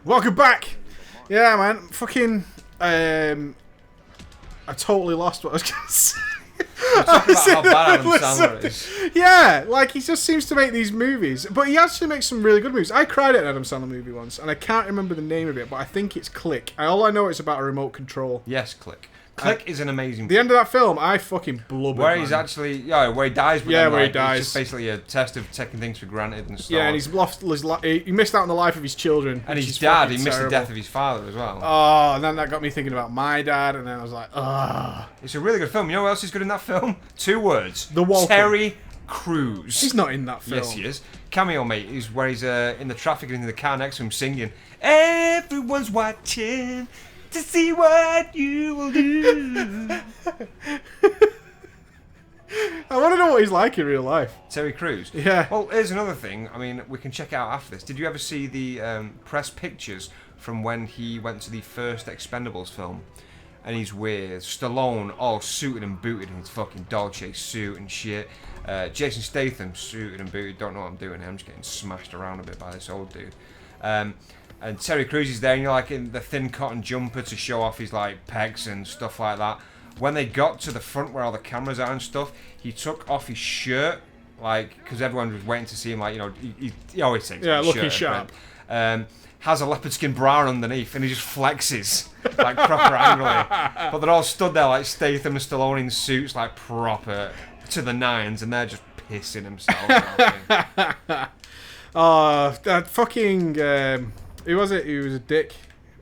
Welcome back. Yeah, man. Fucking. I totally lost what I was going to say. We're talking about how bad Adam Sandler is. Yeah, like he just seems to make these movies, but he actually makes some really good movies. I cried at an Adam Sandler movie once, and I can't remember the name of it, but I think it's Click. All I know is about a remote control. Yes, Click. Click is an amazing. The end of that film, I fucking blubbered. Where he's actually, where he dies. But yeah, then, where like, he dies. It's just basically a test of taking things for granted and stuff. Yeah, and he's lost his he missed out on the life of his children. And his dad, he missed the death of his father as well. Oh, and then that got me thinking about my dad, and then I was like, ugh. It's a really good film. You know what else is good in that film? 2 words. The Walking. Terry Crews. He's not in that film. Yes, he is. Cameo, mate, is where he's in the traffic and in the car next to him singing, "Everyone's watching to see what you will do." I want to know what he's like in real life. Terry Crews. Yeah. Well, here's another thing. I mean, we can check it out after this. Did you ever see the press pictures from when he went to the first Expendables film? And he's with Stallone, all suited and booted in his fucking Dolce suit and shit. Jason Statham, suited and booted. Don't know what I'm doing here. I'm just getting smashed around a bit by this old dude. And Terry Crews is there, and you're like in the thin cotton jumper to show off his like pecs and stuff like that. When they got to the front where all the cameras are and stuff, he took off his shirt, like, because everyone was waiting to see him, like, you know, he always takes yeah, off his looking shirt. sharp. Has a leopard skin bra underneath, and he just flexes, like, proper angrily. But they're all stood there, like, Statham and Stallone in suits, like, proper to the nines, and they're just pissing themselves off. Oh, that fucking... who was it? He was a dick.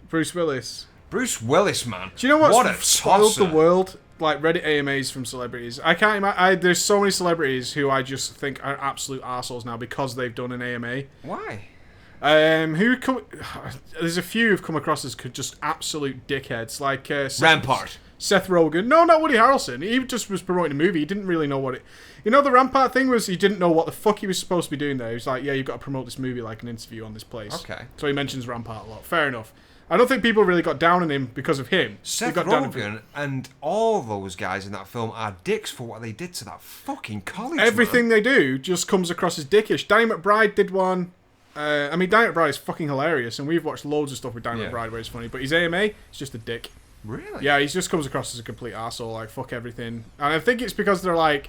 Bruce Willis. Bruce Willis, man. Do you know what a spoiled tosser. the world? Like Reddit AMAs from celebrities. I can't imagine. There's so many celebrities who I just think are absolute arseholes now because they've done an AMA. Why? There's a few who've come across as just absolute dickheads, like Rampart. Seth Rogen. No, not Woody Harrelson. He just was promoting a movie. He didn't really know what it. You know, the Rampart thing was he didn't know what the fuck he was supposed to be doing there. He was like, yeah, you've got to promote this movie like an interview on this place. Okay. So he mentions Rampart a lot. Fair enough. I don't think people really got down on him because of him. Seth They got down on Rogen and all those guys in that film are dicks for what they did to that fucking college. Everything man. they do just comes across as dickish. Danny McBride did one. I mean, Danny McBride is fucking hilarious, and we've watched loads of stuff with Danny McBride where he's funny, but his AMA is just a dick. Really? Yeah, he just comes across as a complete arsehole, like, fuck everything. And I think it's because they're like,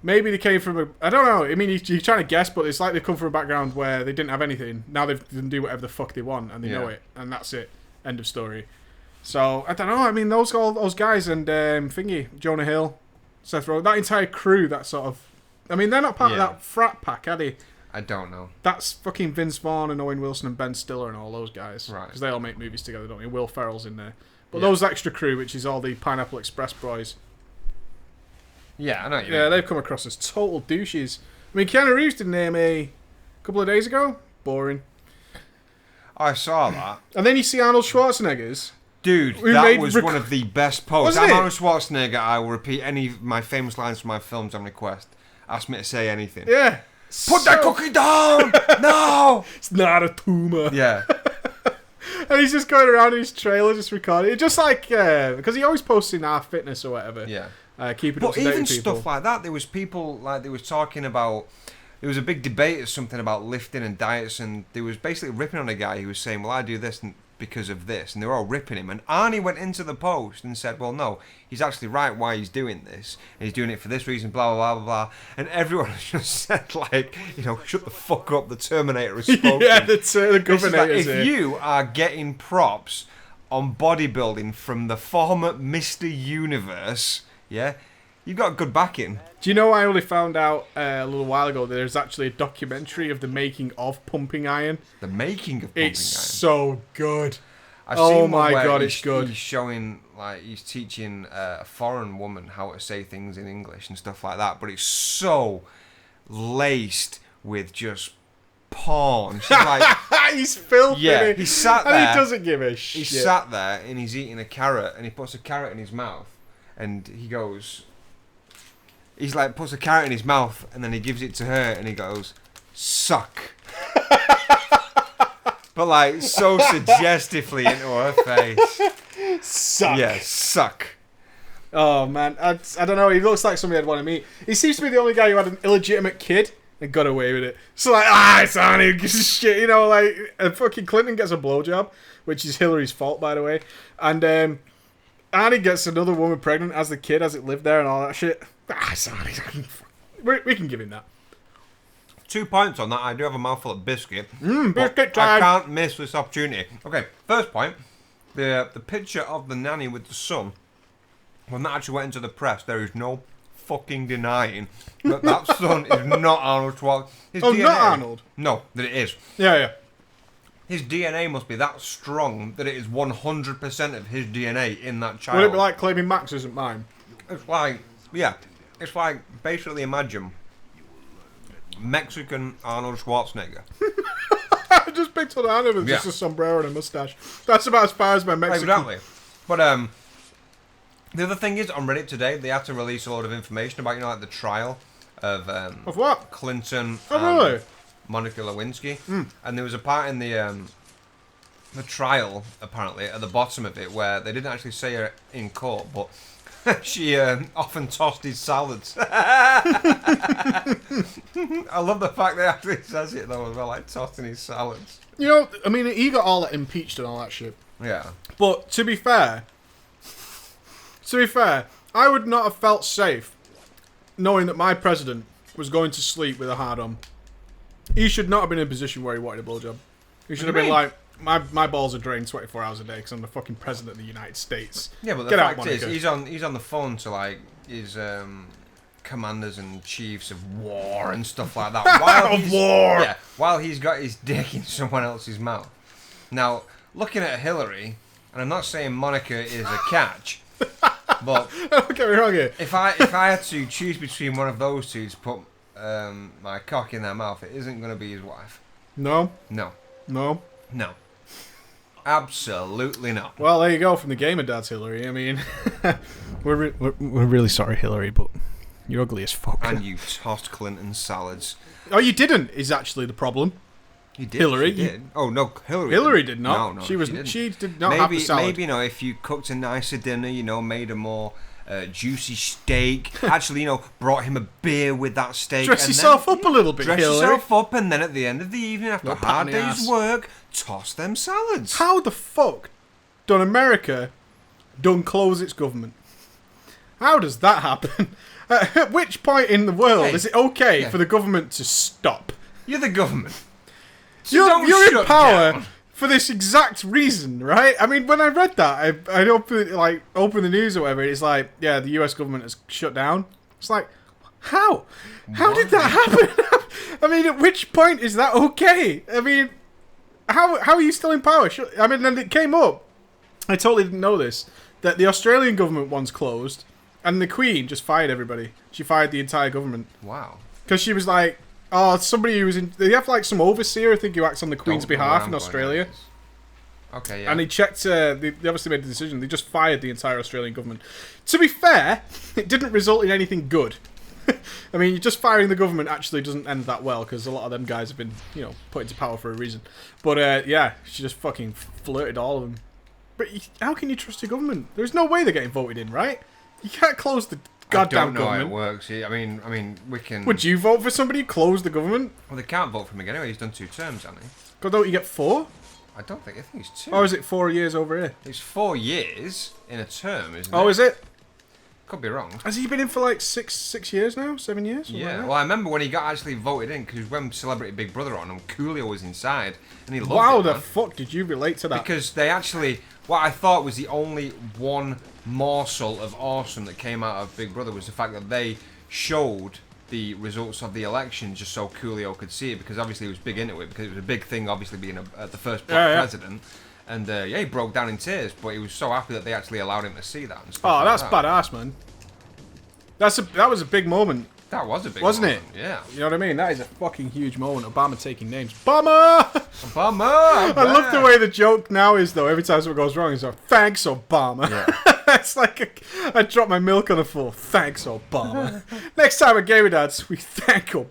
maybe they came from a... I don't know, I mean, you're trying to guess, but it's like they come from a background where they didn't have anything. Now they can do whatever the fuck they want, and they know it, and that's it. End of story. So, I don't know, I mean, all those guys, and Jonah Hill, Seth Rogen, that entire crew, that sort of... I mean, they're not part of that frat pack, are they? I don't know. That's fucking Vince Vaughn and Owen Wilson and Ben Stiller and all those guys. Right. Because they all make movies together, don't they? Will Ferrell's in there. But those extra crew, which is all the Pineapple Express boys. Yeah, I know what you Yeah, mean. they've come across as total douches. I mean, Keanu Reeves did an AMA a couple of days ago. Boring. I saw that. And then you see Arnold Schwarzenegger's. Dude, Who that made was one of the best posts. Wasn't I'm it? Arnold Schwarzenegger. I will repeat any of my famous lines from my films on request. Ask me to say anything. Yeah. Put that cookie down! No! It's not a tumor. Yeah. And he's just going around in his trailer just recording it. Just like, because he always posts in our fitness or whatever. Yeah. Keeping up But to date even with people. stuff like that, there was people, like, they was talking about... There was a big debate or something about lifting and diets, and they was basically ripping on a guy who was saying, well, I do this because of this, and they were all ripping him. And Arnie went into the post and said, well, no, he's actually right why he's doing this, and he's doing it for this reason, blah, blah, blah, blah, blah. And everyone just said, like, you know, shut the fuck up, the Terminator has spoken. Yeah, the governor Like, if you are getting props on bodybuilding from the former Mr. Universe, yeah, you've got good backing. Do you know I only found out a little while ago that there's actually a documentary of the making of Pumping Iron? The making of Pumping It's Iron. so good. I've Oh seen one my where God, he's, it's good. He's showing, like, he's teaching a foreign woman how to say things in English and stuff like that, but it's so laced with just porn. She's like, He's filthy. yeah, he sat there. And he doesn't give a shit. He sat there and he's eating a carrot, and he puts a carrot in his mouth, and he goes, he's like, puts a carrot in his mouth, and then he gives it to her, and he goes, suck. But like, so suggestively into her face. Suck. Yeah, suck. Oh, man. I don't know. He looks like somebody I'd want to meet. He seems to be the only guy who had an illegitimate kid and got away with it. So like, it's Arnie who gives a shit, you know, like, and fucking Clinton gets a blowjob, which is Hillary's fault, by the way. And Arnie gets another woman pregnant as the kid, as it lived there and all that shit. It's Arnie. We can give him that. 2 points on that. I do have a mouthful of biscuit. Biscuit I time. can't miss this opportunity. Okay, first point. The picture of the nanny with the son, when that actually went into the press, there is no fucking denying that son is not Arnold Schwarzenegger. His DNA, not Arnold? No, that it is. Yeah. His DNA must be that strong that it is 100% of his DNA in that child. Would it be like claiming Max isn't mine? It's like, yeah. It's like, basically imagine Mexican Arnold Schwarzenegger. I just pictured Arnold with just a sombrero and a mustache. That's about as far as my Mexican... Exactly. But the other thing is, on Reddit today, they had to release a lot of information about, like the trial of what? Clinton really? Monica Lewinsky. And there was a part in the trial, apparently, at the bottom of it, where they didn't actually say her in court, but she often tossed his salads. I love the fact that he actually says it, though, as well, like tossing his salads. You know, I mean, he got all that impeached and all that shit. Yeah. But to be fair, I would not have felt safe knowing that my president was going to sleep with a hard-on. He should not have been in a position where he wanted a blowjob. He should have been like, my balls are drained 24 hours a day because I'm the fucking president of the United States. Yeah, but the fact is, he's on the phone to like his commanders and chiefs of war and stuff like that. While he's got his dick in someone else's mouth. Now, looking at Hillary, and I'm not saying Monica is a catch, but don't get me wrong here. If I had to choose between one of those two to put my cock in their mouth, it isn't going to be his wife. No. Absolutely not. Well, there you go from the Gamerdads, Hillary. I mean, we're really sorry, Hillary, but you're ugly as fuck. And you tossed Clinton's salads. Oh, you didn't. Is actually the problem. You did. Hillary. She did. Oh no, Hillary did not. No, she didn't. She did not have the salad. Maybe if you cooked a nicer dinner, made a more juicy steak. Actually, brought him a beer with that steak. Dress yourself up a little bit, Hillary. Dress yourself up, and then at the end of the evening, after a hard day's work, toss them salads. How the fuck done America close its government? How does that happen? At which point in the world is it okay for the government to stop? You're the government. So you're in power for this exact reason, right? I mean, when I read that, I open the news or whatever. It's like, yeah, the U.S. government has shut down. It's like, how? How did that happen? I mean, at which point is that okay? I mean, how are you still in power? I mean, then it came up. I totally didn't know this, that the Australian government one's closed, and the Queen just fired everybody. She fired the entire government. Wow. Because she was like, oh, somebody who was in... They have like some overseer, I think, who acts on the Queen's behalf in Australia. Okay, yeah. And he checked... they obviously made the decision. They just fired the entire Australian government. To be fair, it didn't result in anything good. I mean, just firing the government actually doesn't end that well, because a lot of them guys have been, put into power for a reason. But, yeah, she just fucking flirted all of them. But how can you trust your government? There's no way they're getting voted in, right? You can't close the goddamn government. I don't know how it works. I mean, we can... Would you vote for somebody who closed the government? Well, they can't vote for him again anyway. He's done 2 terms, hasn't he? God, don't you get 4? I think it's 2. Or is it 4 years over here? It's 4 years in a term, isn't it? Oh, is it? Could be wrong. Has he been in for like 6 years now? 7 years? Yeah. Like well, I remember when he got actually voted in, because when Celebrity Big Brother on, and Coolio was inside, and he loved it. Wow, the fuck did you relate to that? Because they actually... What I thought was the only one morsel of awesome that came out of Big Brother was the fact that they showed the results of the election just so Coolio could see it, because obviously he was big into it, because it was a big thing, obviously being the first black president. And he broke down in tears, but he was so happy that they actually allowed him to see that. And stuff that's badass, man. That was a big moment. That was a big Wasn't moment. it? Yeah. You know what I mean? That is a fucking huge moment. Obama taking names. Obama! Obama! I love the way the joke now is, though. Every time something goes wrong, it's like, thanks, Obama. Yeah. It's like I dropped my milk on the floor. Thanks, Obama. Next time at Gamerdads, we thank Obama.